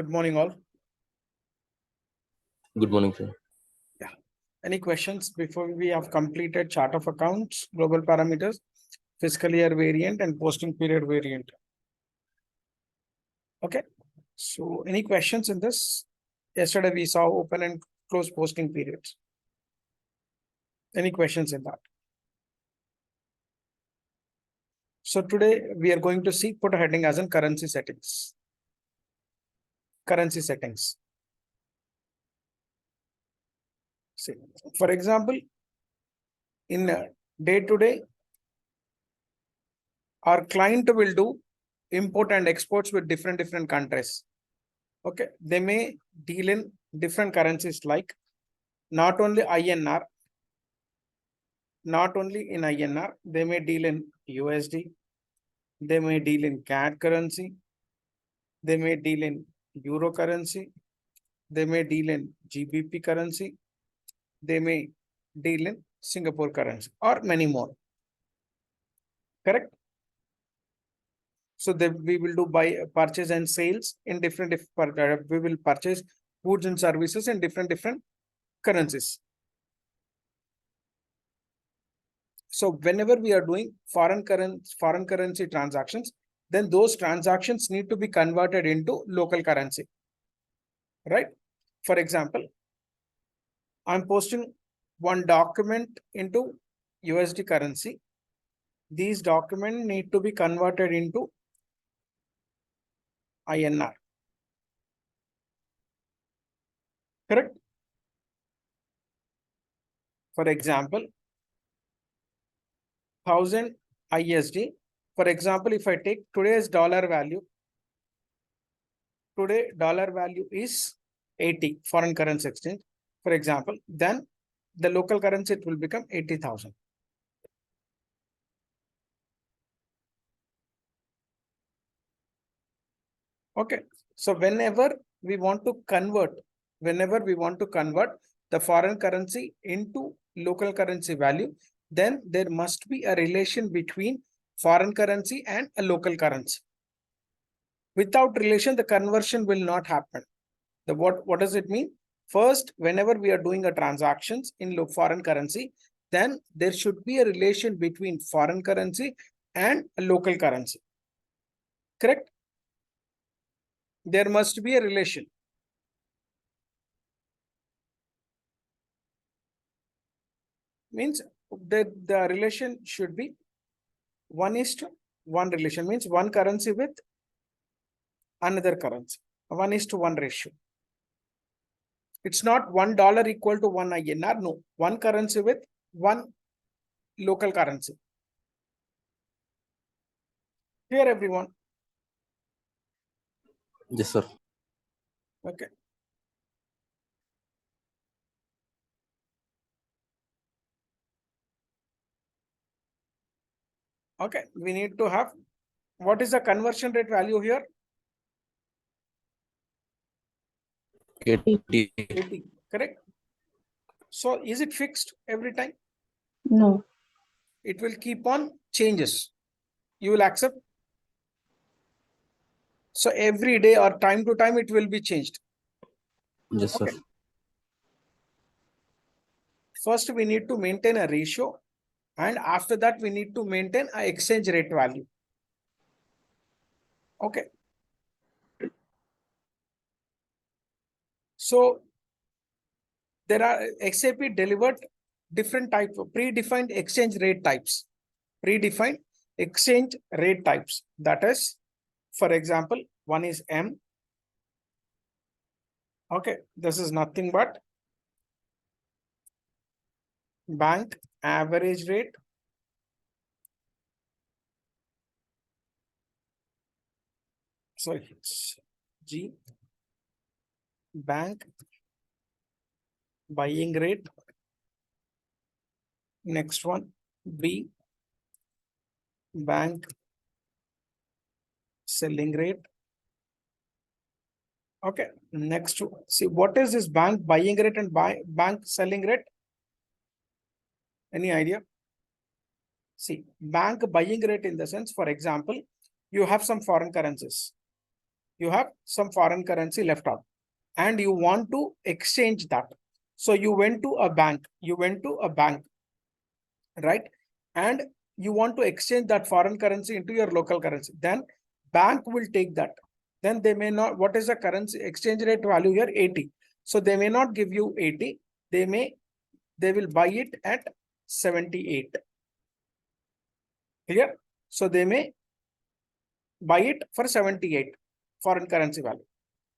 Good morning, all. Good morning, sir. Yeah. Any questions before we have completed chart of accounts, global parameters, fiscal year variant, and posting period variant? Okay. So, any questions in this? Yesterday we saw open and close posting periods. Any questions in that? So today we are going to see, put a heading as in currency settings. Currency settings. See, for example, in day to day, our client will do import and exports with different countries. Okay, they may deal in different currencies like not only INR, not only in INR, they may deal in USD, they may deal in CAD currency, they may deal in Euro currency, they may deal in GBP currency, they may deal in Singapore currency, or many more. Correct? So we will do purchase and sales in different, we will purchase goods and services in different currencies. So whenever we are doing foreign currency transactions, then those transactions need to be converted into local currency, right? For example, I'm posting one document into USD currency. These documents need to be converted into INR. Correct? For example, 1000 ISD. For example, if I take today's dollar value, today dollar value is 80 foreign currency exchange. For example, then the local currency it will become 80,000. Okay. So whenever we want to convert the foreign currency into local currency value, then there must be a relation between foreign currency and a local currency. Without relation, the conversion will not happen. What does it mean? First, whenever we are doing a transactions in foreign currency, then there should be a relation between foreign currency and a local currency. Correct? There must be a relation. Means the relation should be 1:1 relation, means one currency with another currency, 1:1 ratio. It's not $1 equal to 1 INR. No, one currency with one local currency. Clear, everyone? Yes, sir. Okay. Okay, we need to have, what is the conversion rate value here? 80. 80, correct? So is it fixed every time? No. It will keep on changes. You will accept? So every day or time to time, it will be changed. Yes, sir. Okay. First, we need to maintain a ratio, and after that, we need to maintain an exchange rate value. Okay. So there are SAP delivered different types of predefined exchange rate types. Predefined exchange rate types. That is, for example, one is M. Okay, this is nothing but bank average rate. Sorry, it's G, bank buying rate. Next one, B, bank selling rate. Okay, next, see what is this bank buying rate and bank selling rate? Any idea? See, bank buying rate in the sense, for example, you have some foreign currencies. You have some foreign currency left out and you want to exchange that. So you went to a bank, right? And you want to exchange that foreign currency into your local currency. Then bank will take that. Then they may not, what is the currency exchange rate value here? 80. So they may not give you 80. They will buy it at 78. Clear? So they may buy it for 78 foreign currency value.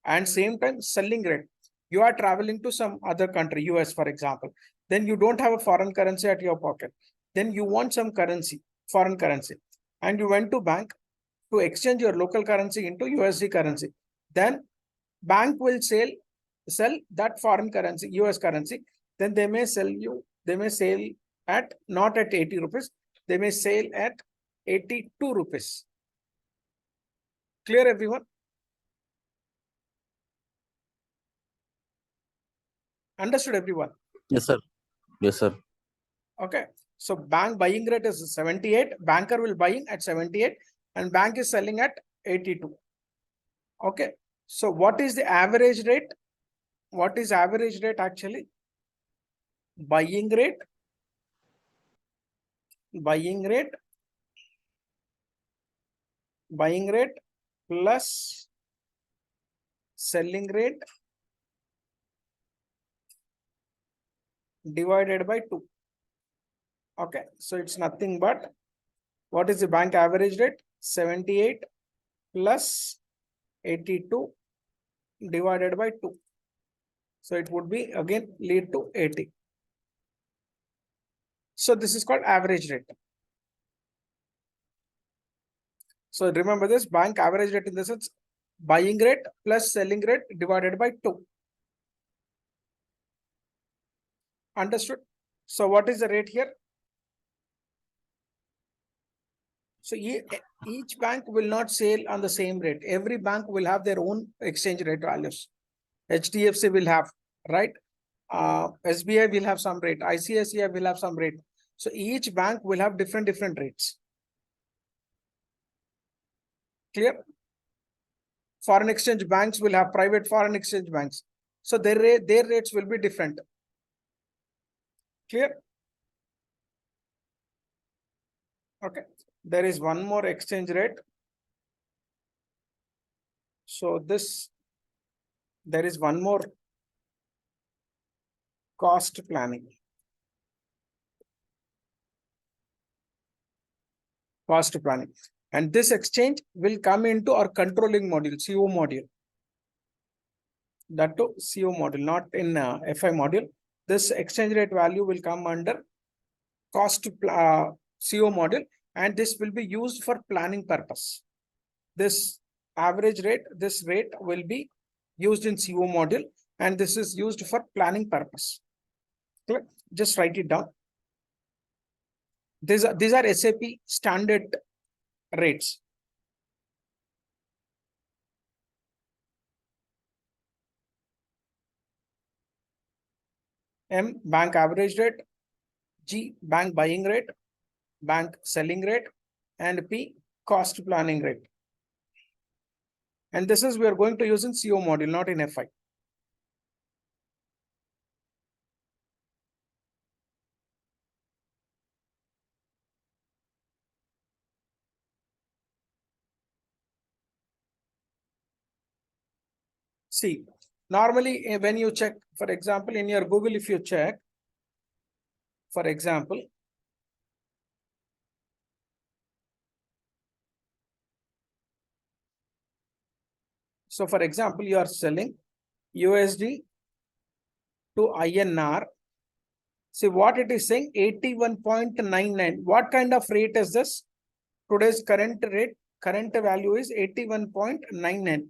And same time selling rate. You are traveling to some other country, US for example. Then you don't have a foreign currency at your pocket. Then you want some currency, foreign currency. And you went to bank to exchange your local currency into USD currency. Then bank will sell that foreign currency, US currency. Then they may sell at not at 80 rupees. They may sell at 82 rupees. Clear, everyone? Understood, everyone? Yes, sir. Yes, sir. Okay. So bank buying rate is 78. Banker will buying at 78 and bank is selling at 82. Okay. So what is the average rate? What is average rate actually? Buying rate plus selling rate divided by 2. Okay, so it's nothing but what is the bank average rate? 78 plus 82 divided by 2. So it would be again lead to 80. So this is called average rate. So remember this, bank average rate in the sense buying rate plus selling rate divided by 2. Understood? So what is the rate here? So each bank will not sell on the same rate. Every bank will have their own exchange rate values. HDFC will have, right? SBI will have some rate. ICICI will have some rate. So each bank will have different rates. Clear? Foreign exchange banks will have private foreign exchange banks. So their rates will be different. Clear? Okay. There is one more exchange rate. So there is one more cost planning. Cost planning. And this exchange will come into our controlling module, CO module. That too, CO module, not in FI module. This exchange rate value will come under cost CO module, and this will be used for planning purpose. This average rate, this rate will be used in CO module, and this is used for planning purpose. Just write it down. These are SAP standard rates. M, bank average rate. G, bank buying rate, bank selling rate, and P, cost planning rate. And this is we are going to use in CO module, not in FI. See, normally when you check, for example, in your Google, if you check, for example, so for example, you are selling USD to INR. See what it is saying, 81.99. What kind of rate is this? Today's current value is 81.99.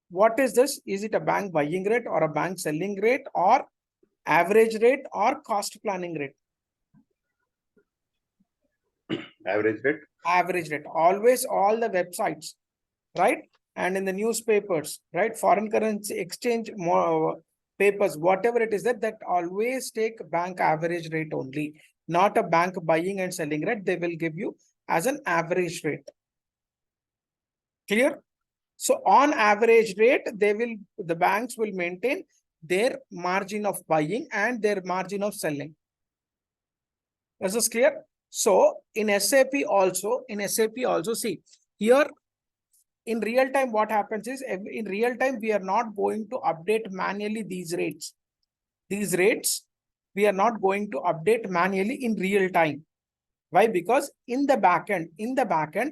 What is this? Is it a bank buying rate or a bank selling rate or average rate or cost planning rate? Average rate. Average rate. Always all the websites, right? And in the newspapers, right? Foreign currency exchange papers, whatever it is that always take bank average rate only, not a bank buying and selling rate. They will give you as an average rate. Clear? So on average rate, the banks will maintain their margin of buying and their margin of selling. Is this clear? So in SAP also, see here in real time, what happens is in real time, we are not going to update manually these rates. These rates, we are not going to update manually in real time. Why? Because in the backend,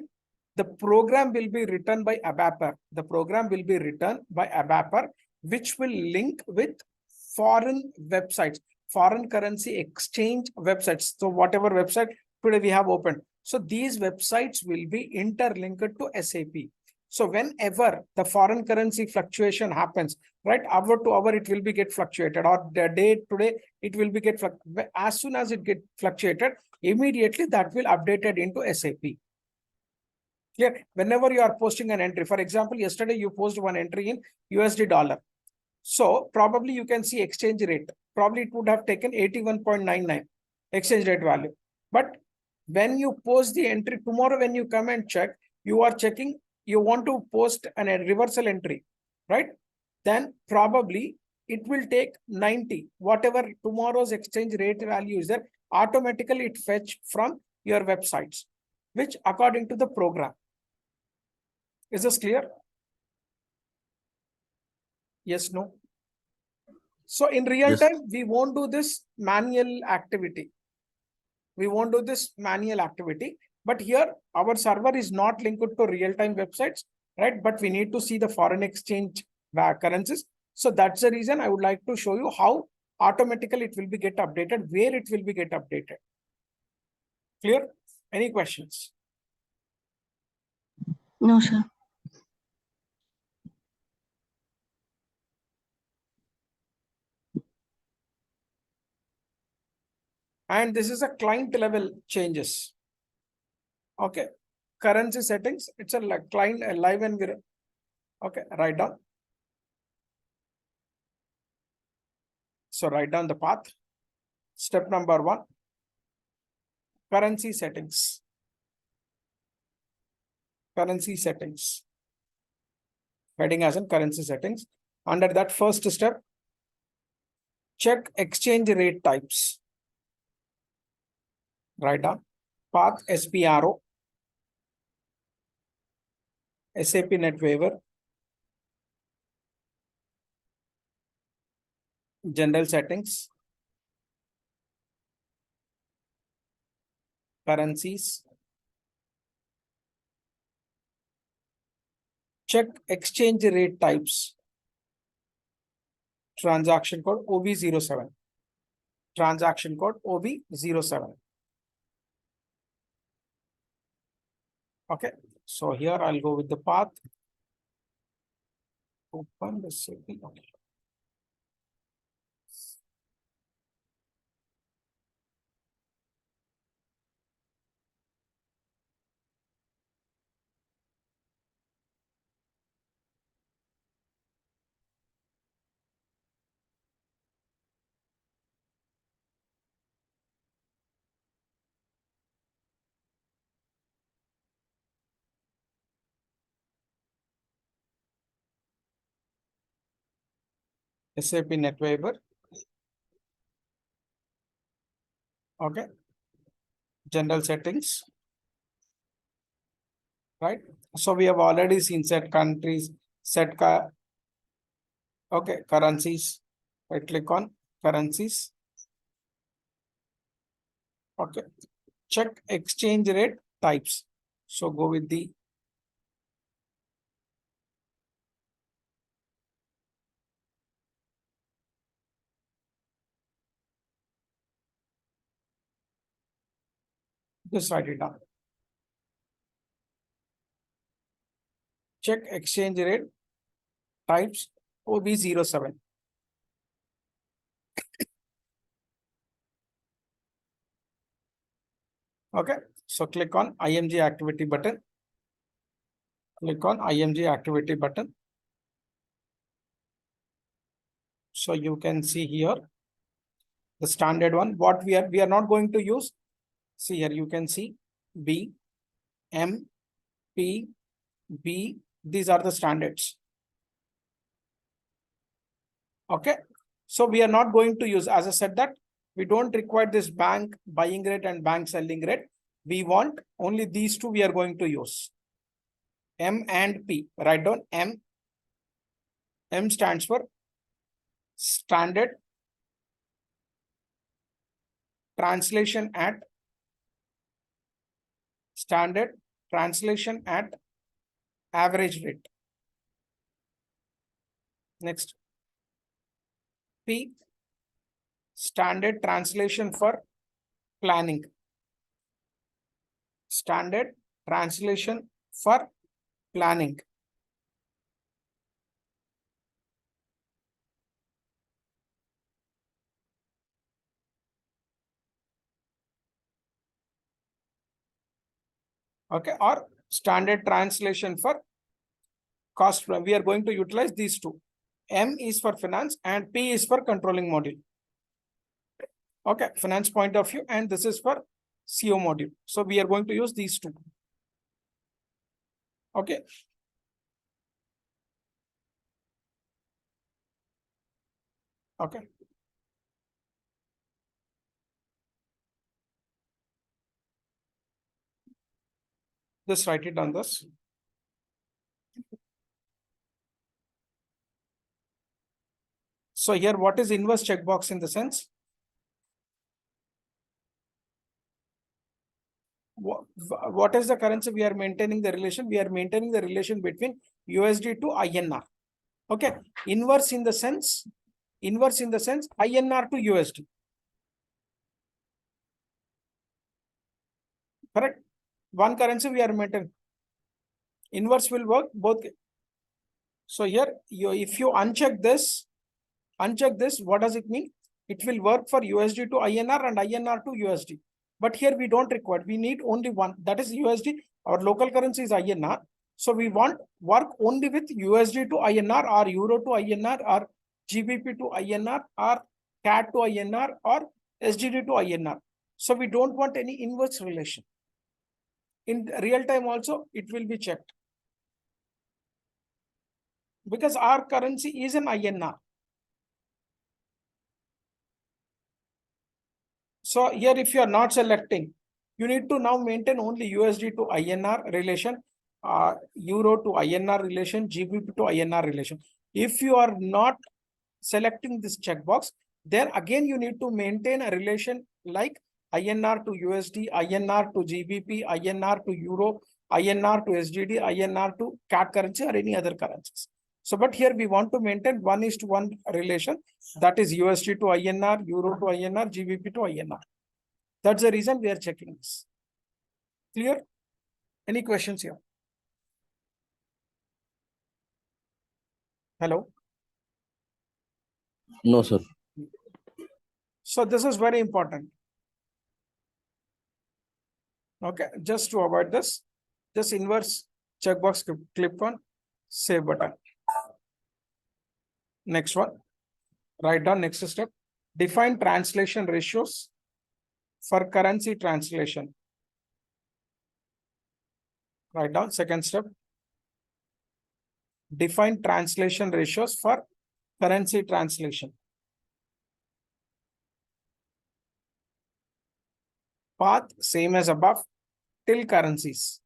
the program will be written by ABAPer. The program will be written by ABAPer, which will link with foreign websites, foreign currency exchange websites. So whatever website today we have opened. So these websites will be interlinked to SAP. So whenever the foreign currency fluctuation happens, right, hour to hour, it will be get fluctuated, or the day to day, it will be get fluctuated. As soon as it get fluctuated, immediately that will updated into SAP. Clear? Whenever you are posting an entry, for example, yesterday you posted one entry in USD dollar. So probably you can see exchange rate. Probably it would have taken 81.99 exchange rate value. But when you post the entry tomorrow, when you come and check, you are checking, you want to post a reversal entry, right? Then probably it will take 90, whatever tomorrow's exchange rate value is there, automatically it fetch from your websites, which according to the program. Is this clear? Yes, no? So in real Yes. time, we won't do this manual activity. We won't do this manual activity. But here, our server is not linked to real-time websites, right? But we need to see the foreign exchange currencies. So that's the reason I would like to show you how automatically it will be get updated, where it will be get updated. Clear? Any questions? No, sir. And this is a client level changes. Okay. Currency settings, it's a client live environment. Okay, write down. So write down the path. Step number 1, currency settings. Currency settings. Heading as in currency settings. Under that first step, check exchange rate types. Write down. Path SPRO. SAP NetWeaver. General settings. Currencies. Check exchange rate types. Transaction code OB07. Transaction code OB07. Okay, so here I'll go with the path. Open the SAP. Okay. SAP NetWeaver. Okay. General settings. Right. So we have already seen set countries, okay, currencies. I click on currencies. Okay. Check exchange rate types. So go with the just write it down. Check exchange rate types OB07. Okay, so click on IMG activity button. Click on IMG activity button. So you can see here the standard one. What we are not going to use. See here, you can see B, M, P, B, These are the standards. Okay. So we are not going to use, as I said, that we don't require this bank buying rate and bank selling rate. We want only these two we are going to use. M and P. Write down M. M stands for standard translation at standard translation at average rate. Next. P, standard translation for planning. Standard translation for planning. Okay, or standard translation for cost. We are going to utilize these two. M is for finance and P is for controlling module. Okay, finance point of view, and this is for CO module. So we are going to use these two. Okay. Okay. Just write it on this. So here, what is inverse checkbox in the sense? What is the currency we are maintaining the relation? We are maintaining the relation between USD to INR. Okay. Inverse in the sense INR to USD. Correct. One currency we are maintaining. Inverse will work both. So here, if you uncheck this, what does it mean? It will work for USD to INR and INR to USD. But here we don't require, we need only one, that is USD. Our local currency is INR. So we want work only with USD to INR or Euro to INR or GBP to INR or CAD to INR or SGD to INR. So we don't want any inverse relation. In real time also, it will be checked. Because our currency is an INR. So here, if you are not selecting, you need to now maintain only USD to INR relation, Euro to INR relation, GBP to INR relation. If you are not selecting this checkbox, then again you need to maintain a relation like INR to USD, INR to GBP, INR to Euro, INR to SGD, INR to CAD currency or any other currencies. So, but here we want to maintain 1:1 relation, that is USD to INR, Euro to INR, GBP to INR. That's the reason we are checking this. Clear? Any questions here? Hello? No, sir. So this is very important. Okay, just to avoid this, just inverse checkbox, click on save button. Next one, write down next step. Define translation ratios for currency translation. Write down second step. Define translation ratios for currency translation. Path same as above till currencies.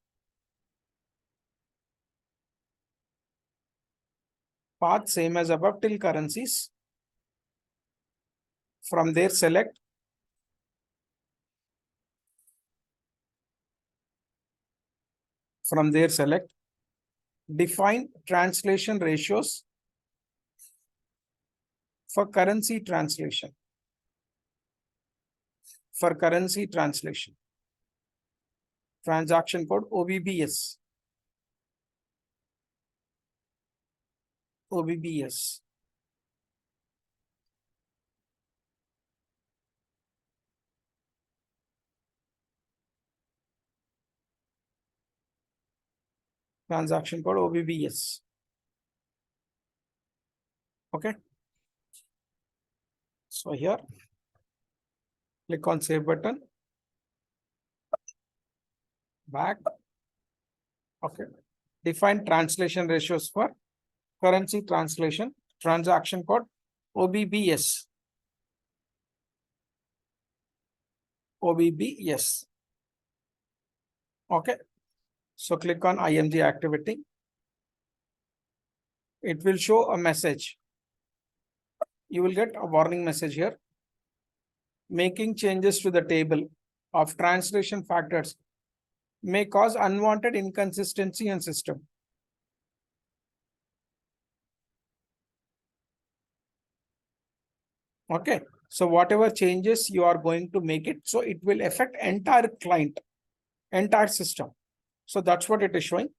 Path same as above till currencies. From there select define translation ratios for currency translation. For currency translation. Transaction code OBBS. OBBS. Transaction code OBBS. Okay. So here, click on save button. Back. Okay. Define translation ratios for currency translation, transaction code OBBS. OBBS. Okay. So click on IMG activity. It will show a message. You will get a warning message here. Making changes to the table of translation factors may cause unwanted inconsistency in system. Okay. So whatever changes you are going to make it, so it will affect entire client, entire system. So that's what it is showing.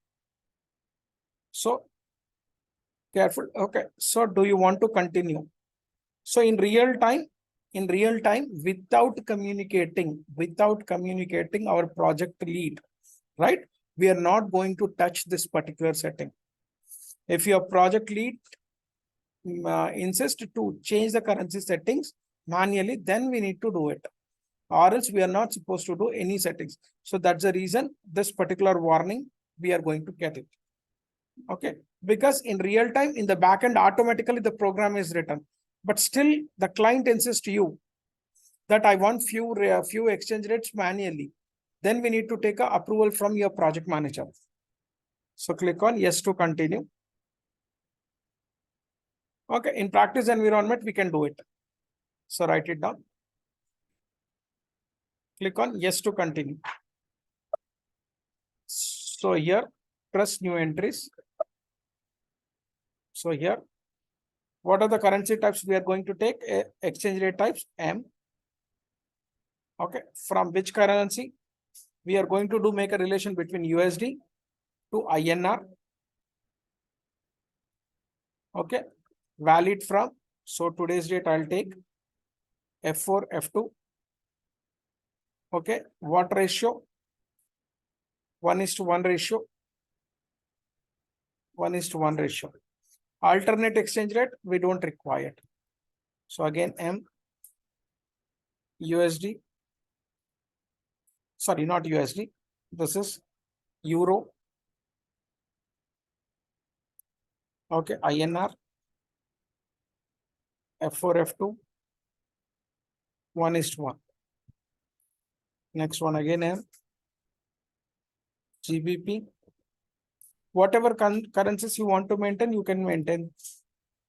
So careful. Okay. So do you want to continue? So in real time, without communicating our project lead, right? We are not going to touch this particular setting. If your project lead insists to change the currency settings manually, then we need to do it, or else we are not supposed to do any settings. So that's the reason this particular warning we are going to get it. Okay, because in real time, in the backend, automatically the program is written, but still the client insists to you that I want few exchange rates manually. Then we need to take a approval from your project manager. So click on yes to continue. Okay, in practice environment, we can do it. So write it down. Click on yes to continue. So here, press new entries. So here, what are the currency types we are going to take? Exchange rate types, M. Okay, from which currency? We are going to make a relation between USD to INR. Okay, valid from, so today's date I'll take F4, F2. Okay, what ratio? 1:1 ratio. 1:1 ratio. Alternate exchange rate, we don't require it. So again, M, USD. Sorry, not USD. This is Euro. Okay, INR. F4, F2. 1:1. Next one again, M. GBP. Whatever currencies you want to maintain, you can maintain.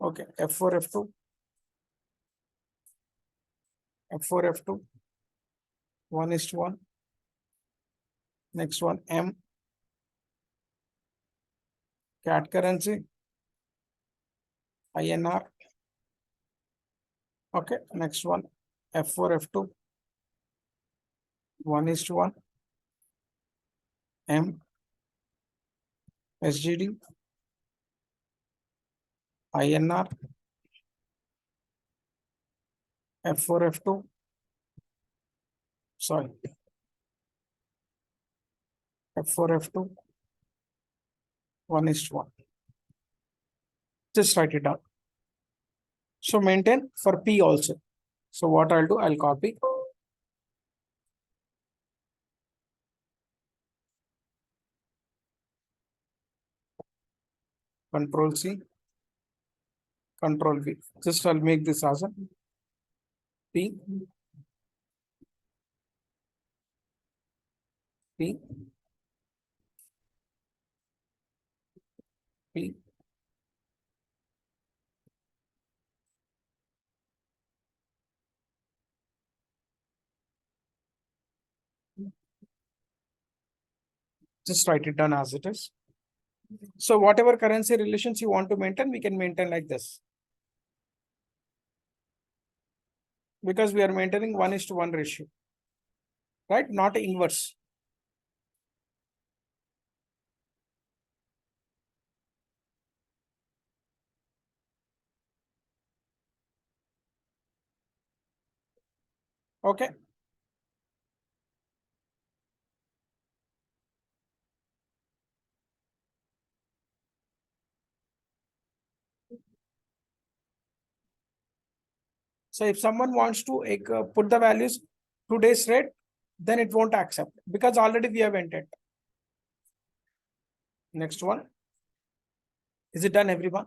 Okay, F4, F2. F4, F2. 1:1. Next one, M. CAD currency. INR. Okay, next one, F4, F2. 1:1. M. SGD. INR. F4, F2. Sorry. F4, F2. 1:1. Just write it down. So maintain for P also. So what I'll do, I'll copy. Control C. Control V. Just I'll make this as a P. P. P. Just write it down as it is. So whatever currency relations you want to maintain, we can maintain like this. Because we are maintaining 1:1 ratio, right? Not inverse. Okay. So if someone wants to put the values today's rate, then it won't accept because already we have entered. Next one. Is it done, everyone?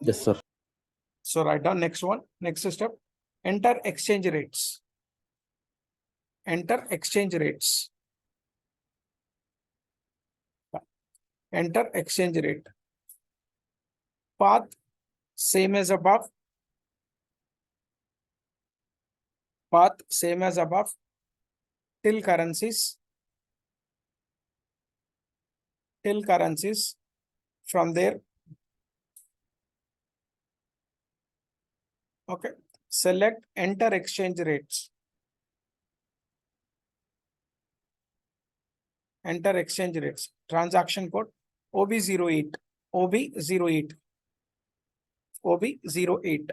Yes, sir. So write down next one. Next step. Enter exchange rates. Enter exchange rates. Enter exchange rate. Path same as above. Path same as above. Till currencies. Till currencies. From there. Okay. Select enter exchange rates. Enter exchange rates. Transaction code OB08. OB08. OB08.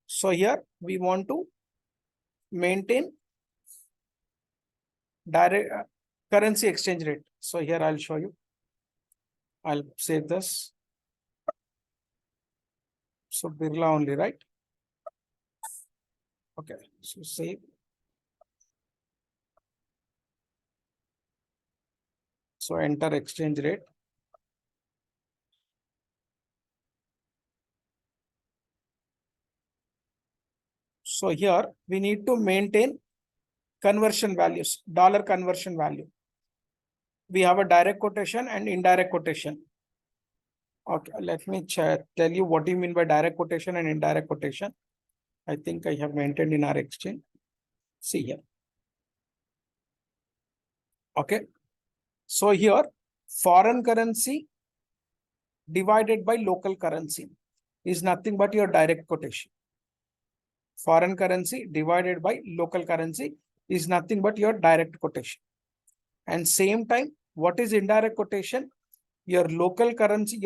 So here we want to maintain direct currency exchange rate. So here I'll show you. I'll save this. So Birla only, right? Okay, so save. So enter exchange rate. So here we need to maintain conversion values, dollar conversion value. We have a direct quotation and indirect quotation. Okay, let me tell you what do you mean by direct quotation and indirect quotation. I think I have maintained in our exchange. See here. Okay. So here foreign currency divided by local currency is nothing but your direct quotation. Foreign currency divided by local currency is nothing but your direct quotation. And same time, what is indirect quotation? Your local currency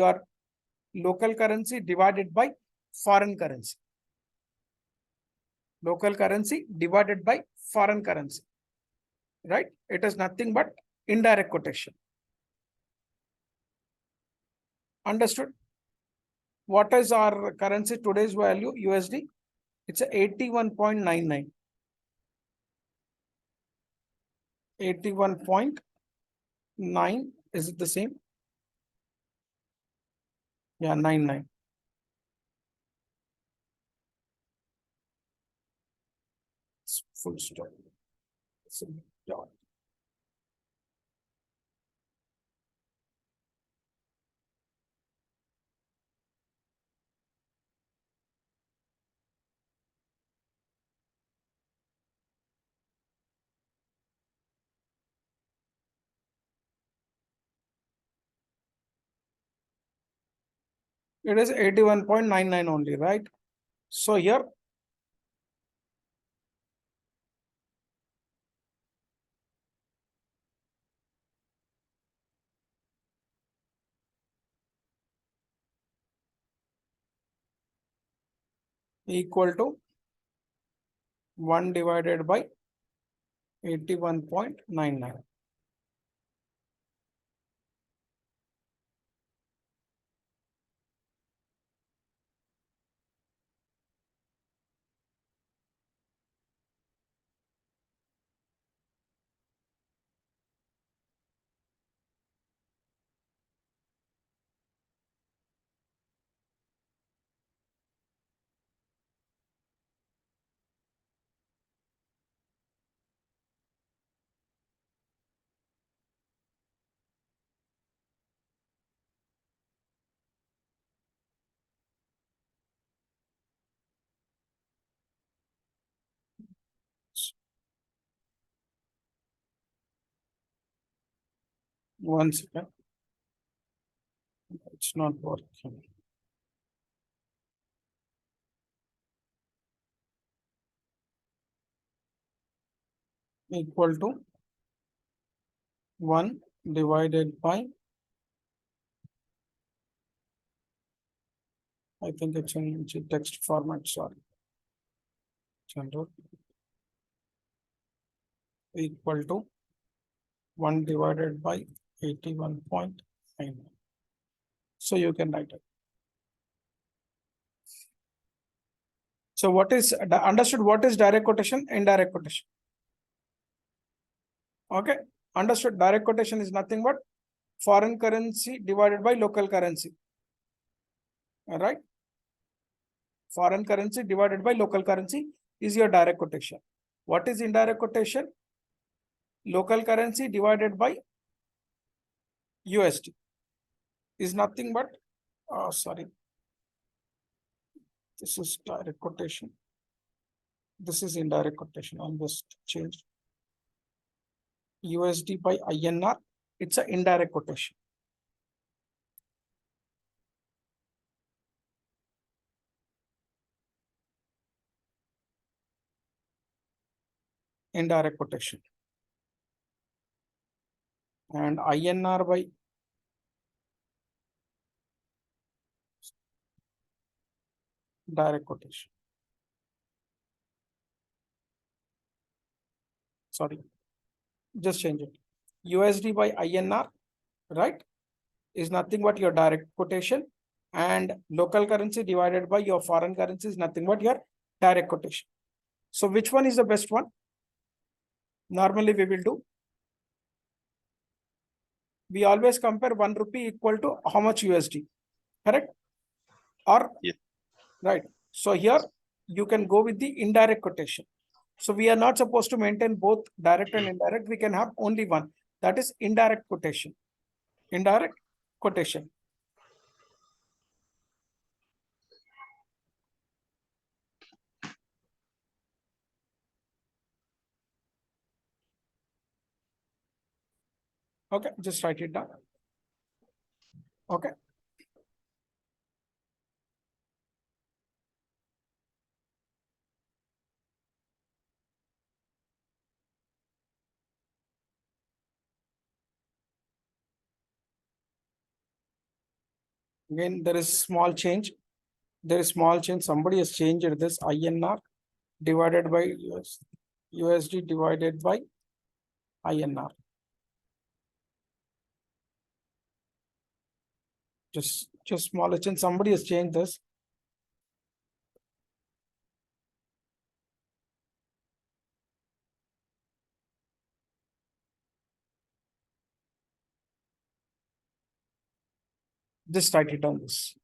divided by foreign currency. Local currency divided by foreign currency. Right? It is nothing but indirect quotation. Understood? What is our currency today's value? USD? It's a 81.99. 81.9. Is it the same? Yeah, 99. Full stop. So, dot. It is 81.99 only, right? So here equal to 1 divided by 81.99. One second. It's not working. Equal to 1 divided by, I think it's in text format, sorry. General equal to 1 divided by 81.9. So you can write it. So what is understood? What is direct quotation? Indirect quotation. Okay, understood. Direct quotation is nothing but foreign currency divided by local currency. All right. Foreign currency divided by local currency is your direct quotation. What is indirect quotation? Local currency divided by USD is nothing but, sorry, this is direct quotation. This is indirect quotation. I'll just change USD by INR. It's an indirect quotation. Indirect quotation. And INR by direct quotation. Sorry, just change it. USD by INR, right, is nothing but your direct quotation, and local currency divided by your foreign currency is nothing but your direct quotation. So which one is the best one? Normally we will do. We always compare 1 rupee equal to how much USD, correct? Or Yes. right. So here you can go with the indirect quotation. So we are not supposed to maintain both direct and indirect. We can have only one. That is indirect quotation. Indirect quotation. Okay, just write it down. Okay. Again, there is small change. There is small change. Somebody has changed this INR divided by USD divided by INR. Just small change. Somebody has changed this. Just write it down this.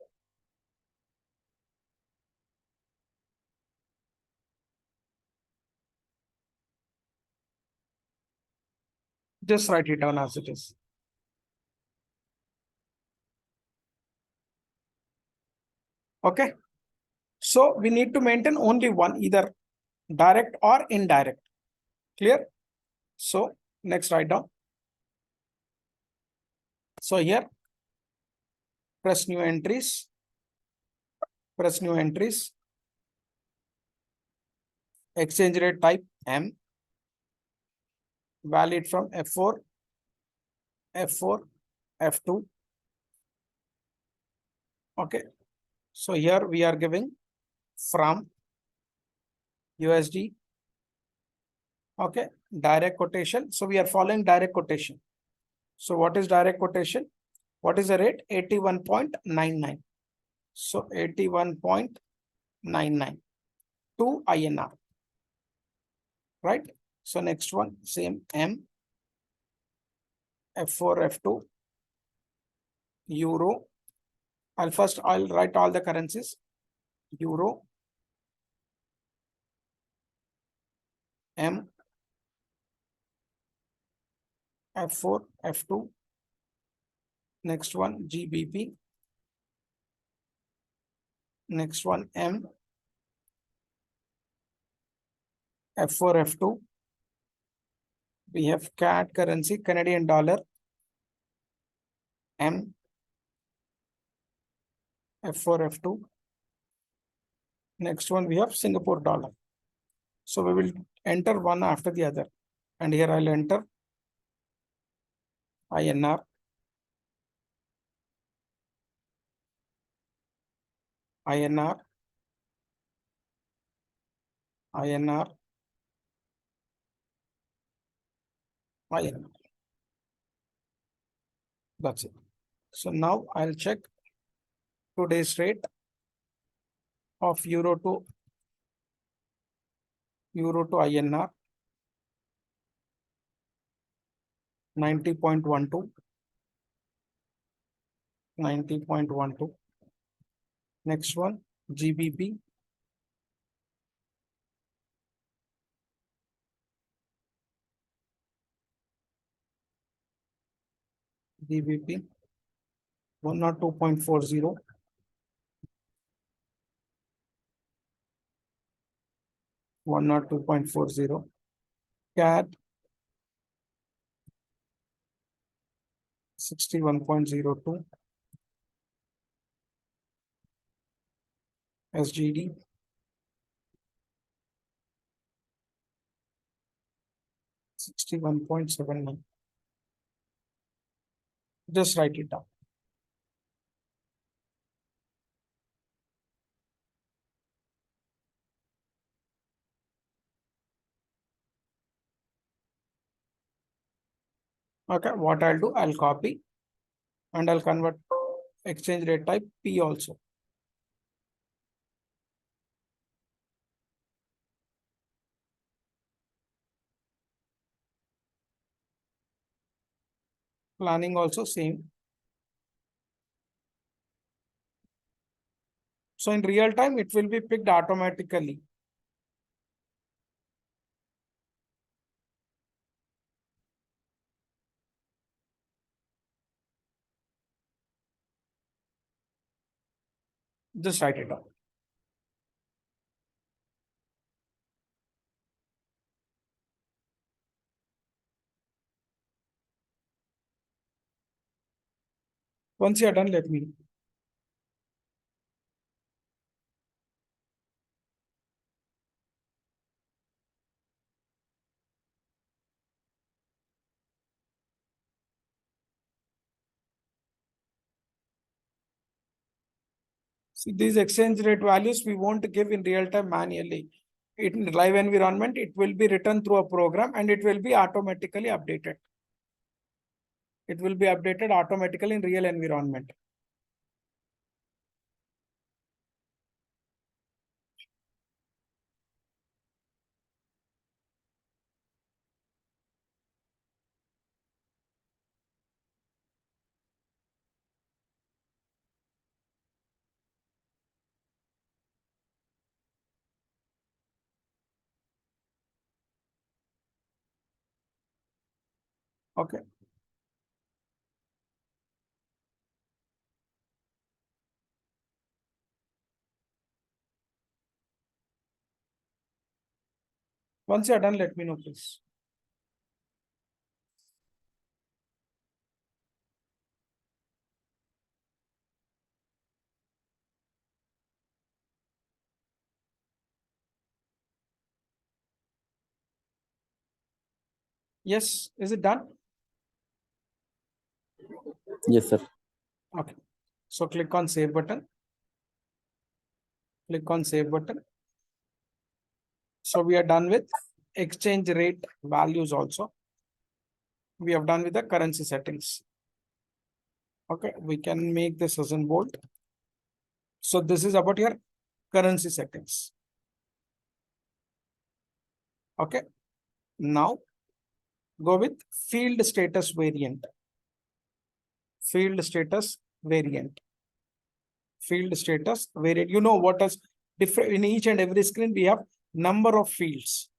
Just write it down as it is. Okay. So we need to maintain only one, either direct or indirect. Clear? So next write down. So here, press new entries. Press new entries. Exchange rate type M. Valid from F4, F4, F2. Okay. So here we are giving from USD. Okay. Direct quotation. So we are following direct quotation. So what is direct quotation? What is the rate? 81.99. So 81.99 to INR. Right? So next one, same M, F4, F2, Euro. I'll write all the currencies. Euro, M, F4, F2. Next one, GBP. Next one, M, F4, F2. We have CAD currency, Canadian dollar, M, F4, F2. Next one, we have Singapore dollar. So we will enter one after the other. And here I'll enter INR, INR, INR, INR. That's it. So now I'll check today's rate of Euro to INR. 90.12, 90.12. Next one, GBP, GBP, 102.40, 102.40. CAD, 61.02. SGD, 61.79. Just write it down. Okay, what I'll do, I'll copy and I'll convert exchange rate type P also. Planning also same. So in real time, it will be picked automatically. Just write it down. Once you're done, let me know. See, these exchange rate values we won't give in real time manually. In live environment, it will be written through a program and it will be automatically updated. It will be updated automatically in real environment. Okay. Once you're done, let me know, please. Yes, is it done? Yes, sir. Okay. So click on save button. Click on save button. So we are done with exchange rate values also. We have done with the currency settings. Okay, we can make this as in bold. So this is about your currency settings. Okay, now go with field status variant. Field status variant. Field status variant. You know what is different in each and every screen? We have number of fields,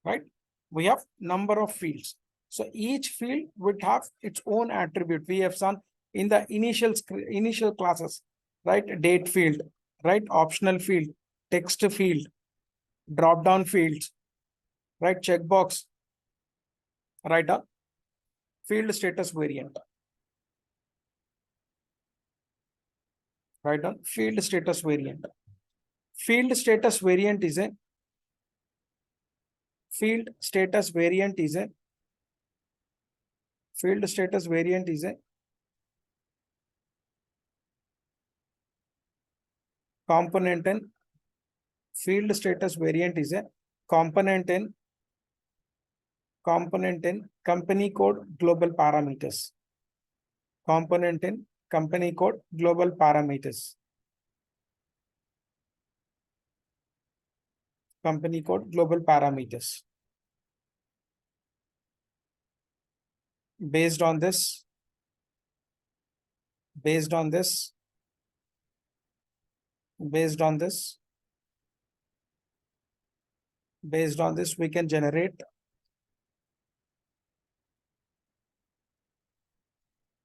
right? We have number of fields. So each field would have its own attribute. We have seen in the initial classes, right? Date field, right? Optional field, text field, drop down fields, right? Checkbox, right? Field status variant, right? Field status variant. Field status variant is a field status variant is a field status variant is a component in field status variant is a component in company code global parameters. Component in company code global parameters. Company code global parameters. Based on this, based on this, based on this, based on this, we can generate.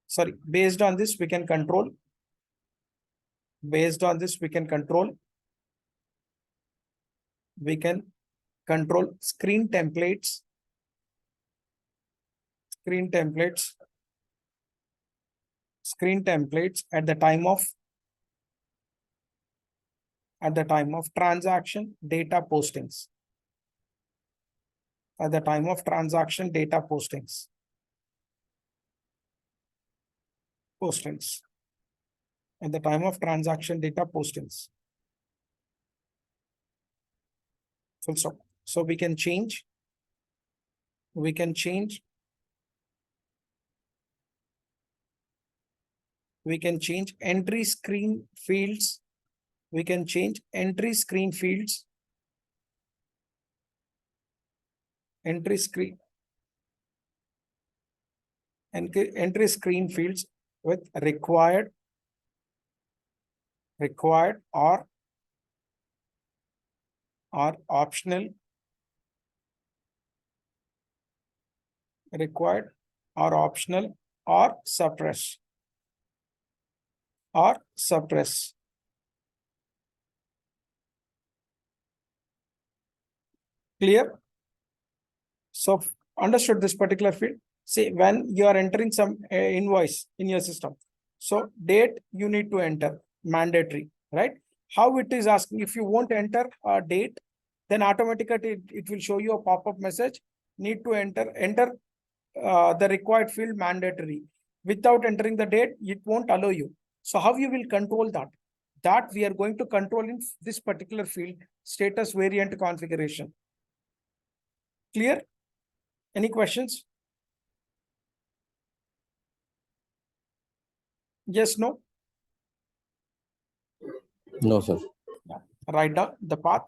Sorry, based on this, we can control. Based on this, we can control. We can control screen templates. Screen templates. Screen templates at the time of transaction data postings. At the time of transaction data postings. At the time of transaction data postings. Full stop. So we can change. We can change entry screen fields. We can change entry screen fields. Entry screen fields with required or optional, required or optional, or suppress. Clear? So understood this particular field. See, when you are entering some invoice in your system, so date you need to enter, mandatory, right? How it is asking, if you won't enter a date, then automatically it will show you a pop-up message, need to enter the required field mandatory. Without entering the date, it won't allow you. So how you will control that? That we are going to control in this particular field, status variant configuration. Clear? Any questions? Yes, no? No, sir. Write down the path,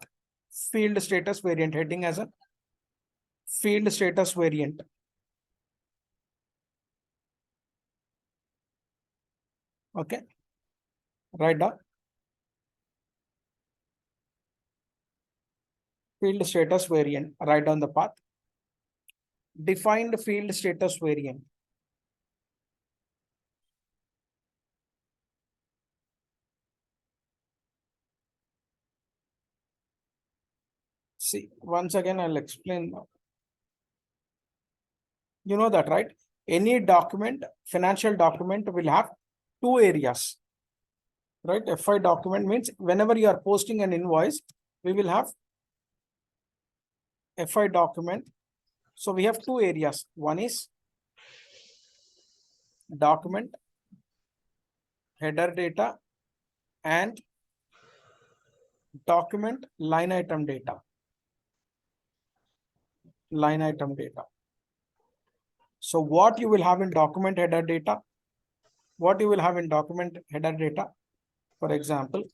field status variant, heading as a field status variant. Okay. Write down field status variant. Write down the path. Defined field status variant. See, once again, I'll explain now. You know that, right? Any document, financial document will have two areas, right? FI document means whenever you are posting an invoice, we will have FI document. So we have two areas. One is document header data and document line item data. Line item data. So what you will have in document header data? What you will have in document header data? For example,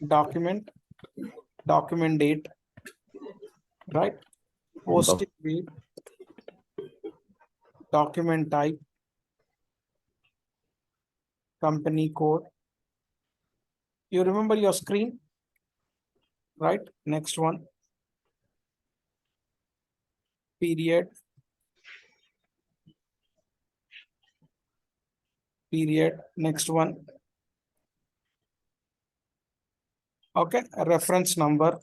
document date, right? Posting date, document type, company code. You remember your screen, right? Next one, period, next one. Okay, reference number,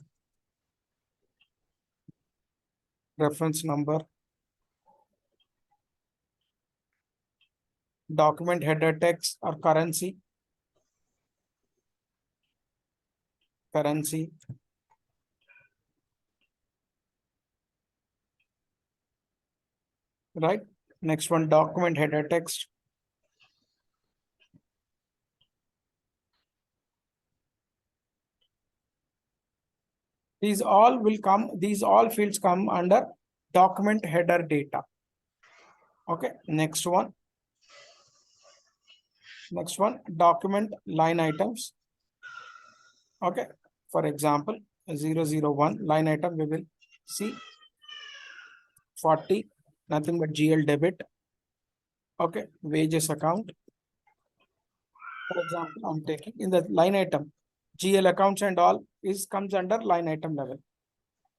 document header text or currency, right? Next one, document header text. These all fields come under document header data. Okay, next one, document line items. Okay, for example, 001 line item, we will see 40, nothing but GL debit. Okay, wages account. For example, I'm taking in the line item, GL accounts and all comes under line item level.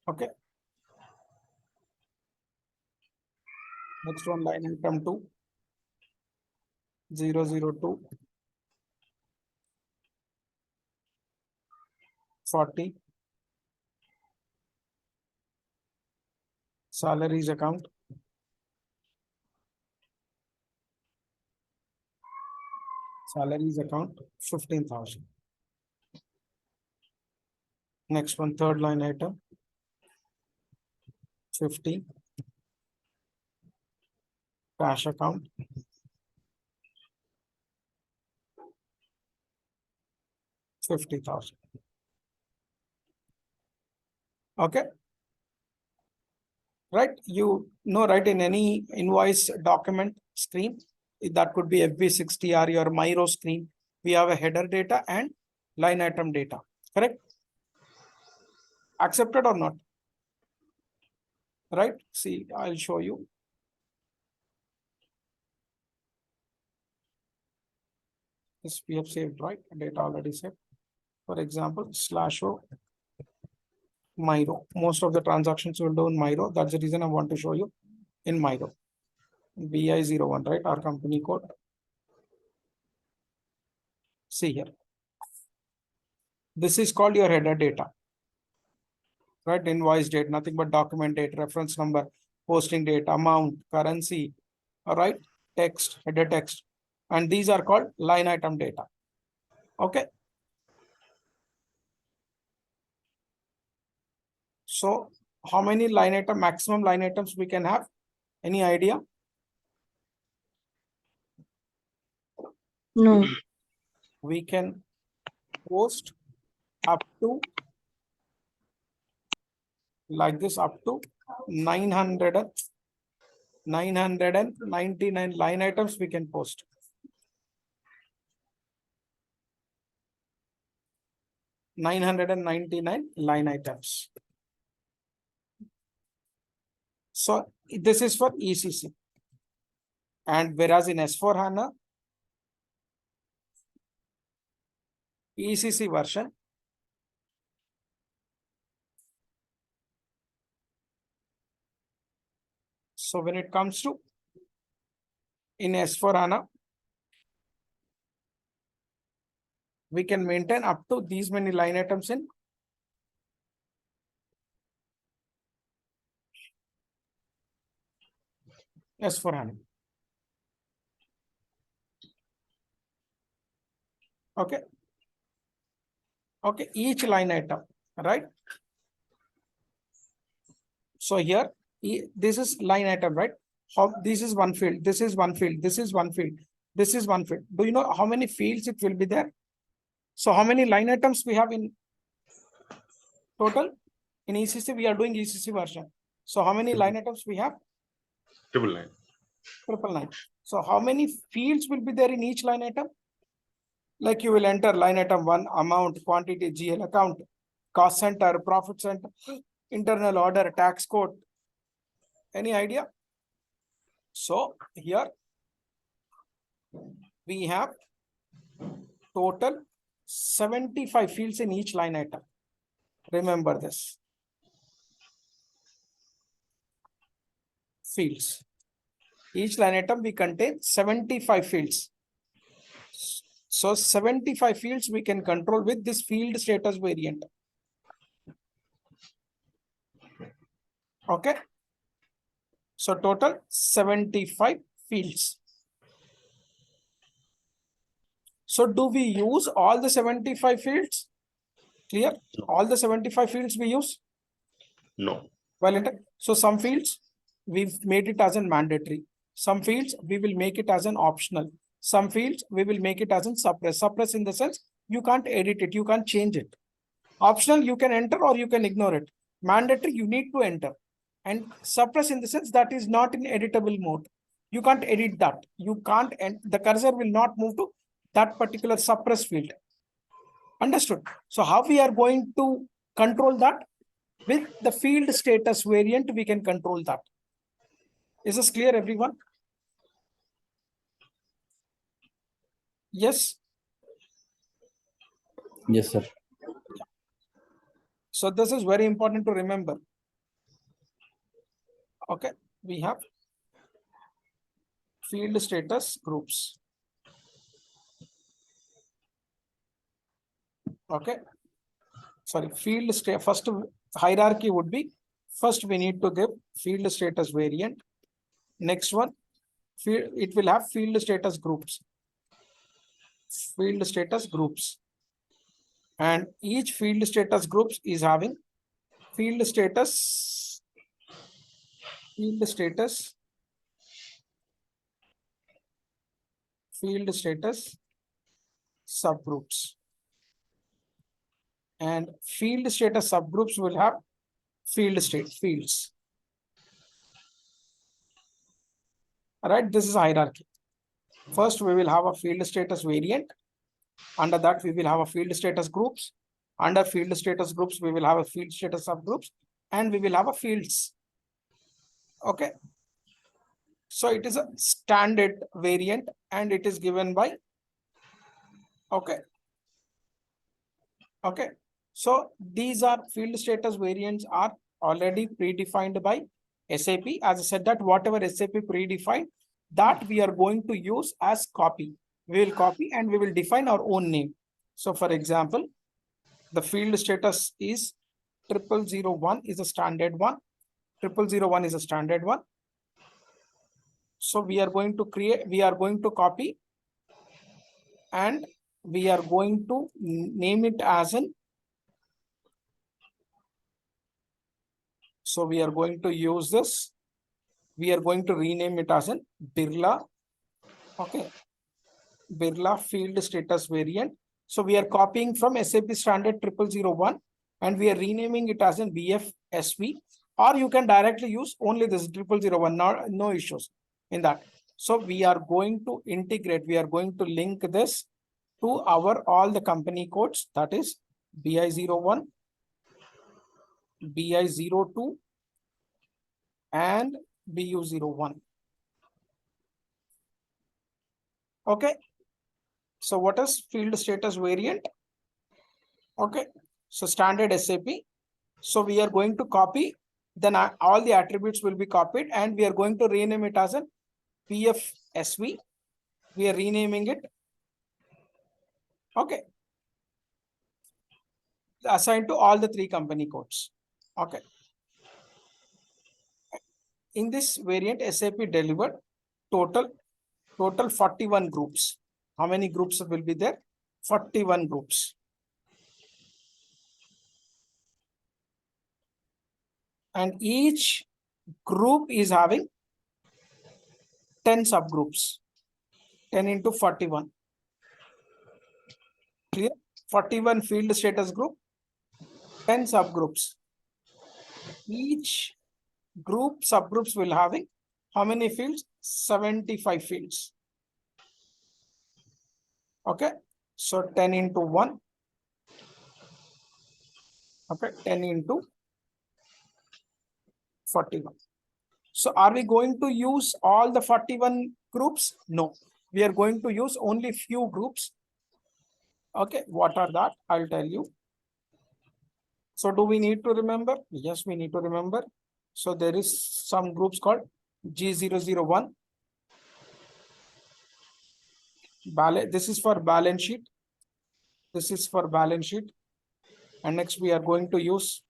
Okay. Next one, line item 2, 002, 40, salaries account. Salaries account 15,000. Next one, third line item 50, cash account 50,000. Okay, right? You know, right, in any invoice document screen, that could be FB60 or your Miro screen, we have a header data and line item data, correct? Accepted or not? Right? See, I'll show you. This we have saved, right? Data already saved. For example, /o Miro. Most of the transactions will do in Miro. That's the reason I want to show you in Miro. BI01, right? Our company code. See here. This is called your header data. Right? Invoice date, nothing but document date, reference number, posting date, amount, currency, all right? Text, header text. And these are called line item data. Okay. So how many line item, maximum line items we can have? Any idea? No. We can post up to like this, up to 999 line items we can post. $999 line items. So this is for ECC. And whereas in S4 HANA, ECC version, so when it comes to in S4 HANA, we can maintain up to these many line items in S4 HANA. Okay. Okay, each line item, right? So here, this is line item, right? How this is one field, this is one field, this is one field, this is one field. Do you know how many fields it will be there? So how many line items we have in total? In ECC, we are doing ECC version. So how many line items we have? 999. 999. So how many fields will be there in each line item? Like you will enter line item 1, amount, quantity, GL account, cost center, profit center, internal order, tax code. Any idea? So here we have total 75 fields in each line item. Remember this. Fields. Each line item we contain 75 fields. So 75 fields we can control with this field status variant. Okay. So total 75 fields. So do we use all the 75 fields? Clear? No. All the 75 fields we use? No. Well, so some fields we've made it as a mandatory. Some fields we will make it as an optional. Some fields we will make it as a suppress. Suppress in the sense you can't edit it, you can't change it. Optional you can enter or you can ignore it. Mandatory you need to enter. And suppress in the sense that is not in editable mode. You can't edit that. You can't, and the cursor will not move to that particular suppress field. Understood? So how we are going to control that? With the field status variant, we can control that. Is this clear, everyone? Yes. Yes, sir. So this is very important to remember. Okay, we have field status groups. Okay, sorry, field state. First hierarchy would be, first we need to give field status variant. Next one, it will have field status groups. Field status groups. And each field status groups is having field status subgroups. And field status subgroups will have fields. All right, this is hierarchy. First, we will have a field status variant. Under that, we will have a field status groups. Under field status groups, we will have a field status subgroups, and we will have a fields. Okay. So it is a standard variant, and it is given by. Okay. Okay. So these are field status variants are already predefined by SAP. As I said that whatever SAP predefined, that we are going to use as copy. We will copy and we will define our own name. So for example, the field status is 0001 is a standard one. 0001 is a standard one. So we are going to copy and we are going to name it as an. So we are going to use this. We are going to rename it as an Birla. Okay. Birla field status variant. So we are copying from SAP standard 0001 and we are renaming it as an BFSV, or you can directly use only this 0001, no issues in that. So we are going to integrate, we are going to link this to our all the company codes, that is BI01, BI02 and BU01. Okay. So what is field status variant? Okay. So standard SAP. So we are going to copy, then all the attributes will be copied and we are going to rename it as a PFSV. We are renaming it. Okay. Assigned to all the three company codes. Okay. In this variant, SAP delivered total 41 groups. How many groups will be there? 41 groups. And each group is having 10 subgroups. 10 into 41. Clear? 41 field status group, 10 subgroups. Each group subgroups will having how many fields? 75 fields. Okay. So 10 into 1. Okay. 10 into 41. So are we going to use all the 41 groups? No. We are going to use only few groups. Okay. What are that? I'll tell you. So do we need to remember? Yes, we need to remember. So there is some groups called G001. This is for balance sheet. This is for balance sheet. And next we are going to use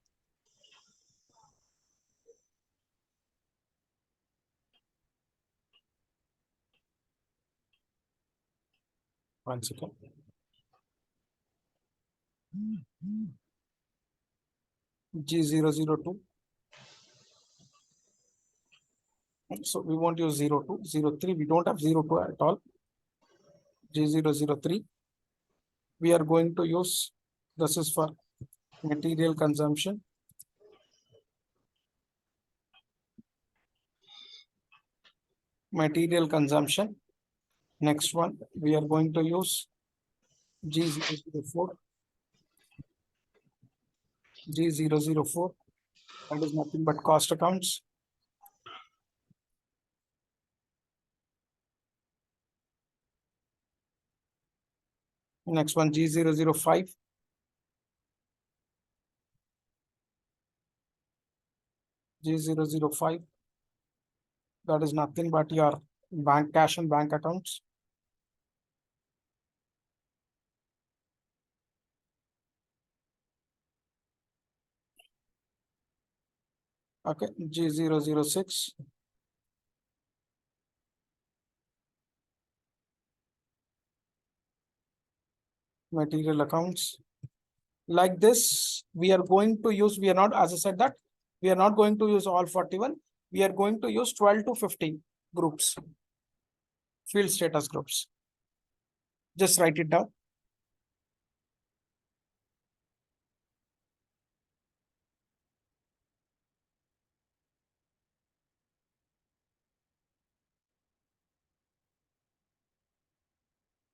one second. G002. So we won't use 02, 03. We don't have 02 at all. G003. We are going to use, this is for material consumption. Material consumption. Next one, we are going to use G004. G004. That is nothing but cost accounts. Next one, G005. G005. That is nothing but your bank cash and bank accounts. Okay, G006. Material accounts. Like this, we are going to use, we are not, as I said that, we are not going to use all 41. We are going to use 12 to 15 groups, field status groups. Just write it down.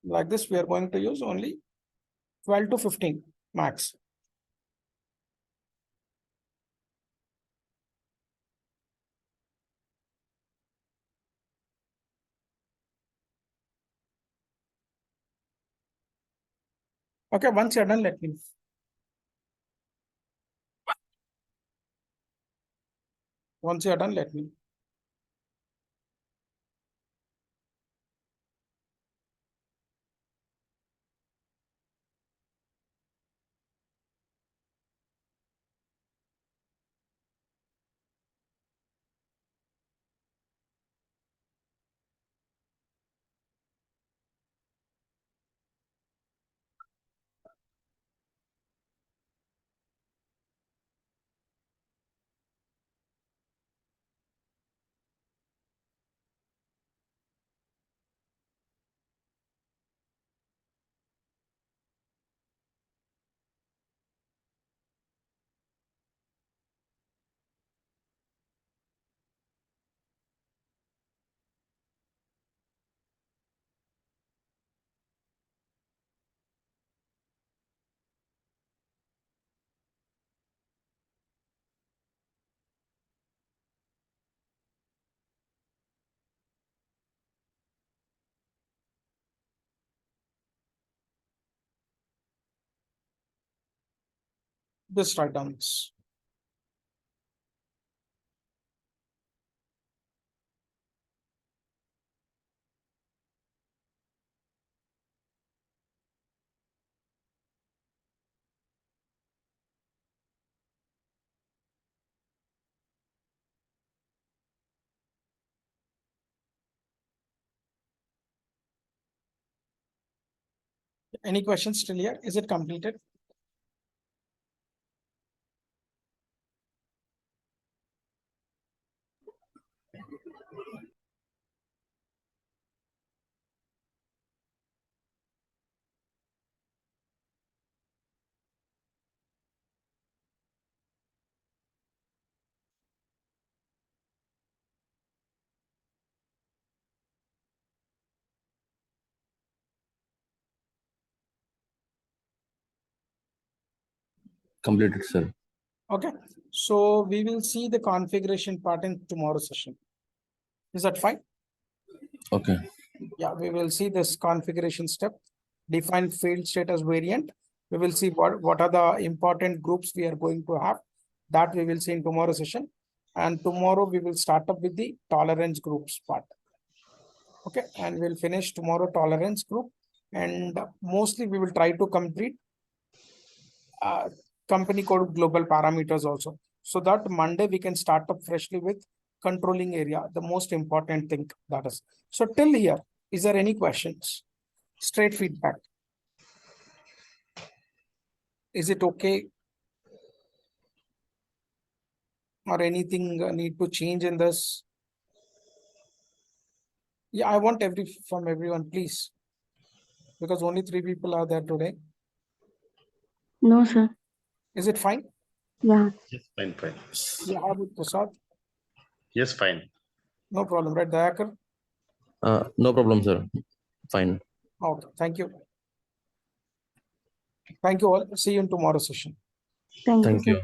Like this, we are going to use only 12 to 15 max. Okay, once you're done, let me know. Once you're done, let me know. Just write down this. Any questions still here? Is it completed? Completed, sir. Okay, so we will see the configuration part in tomorrow's session. Is that fine? Okay. Yeah, we will see this configuration step, define field status variant. We will see what are the important groups we are going to have. That we will see in tomorrow's session. And tomorrow we will start up with the tolerance groups part. Okay, and we'll finish tomorrow tolerance group. And mostly we will try to complete company code global parameters also. So that Monday we can start up freshly with controlling area, the most important thing that is. So till here, is there any questions? Straight feedback. Is it okay? Or anything need to change in this? Yeah, I want from everyone, please. Because only 3 people are there today. No, sir. Is it fine? Yeah. Yes, fine, fine. Yeah, how about Prasad? Yes, fine. No problem, right, Dayakar? No problem, sir. Fine. Okay, thank you. Thank you all. See you in tomorrow's session. Thank you, Thank sir. you.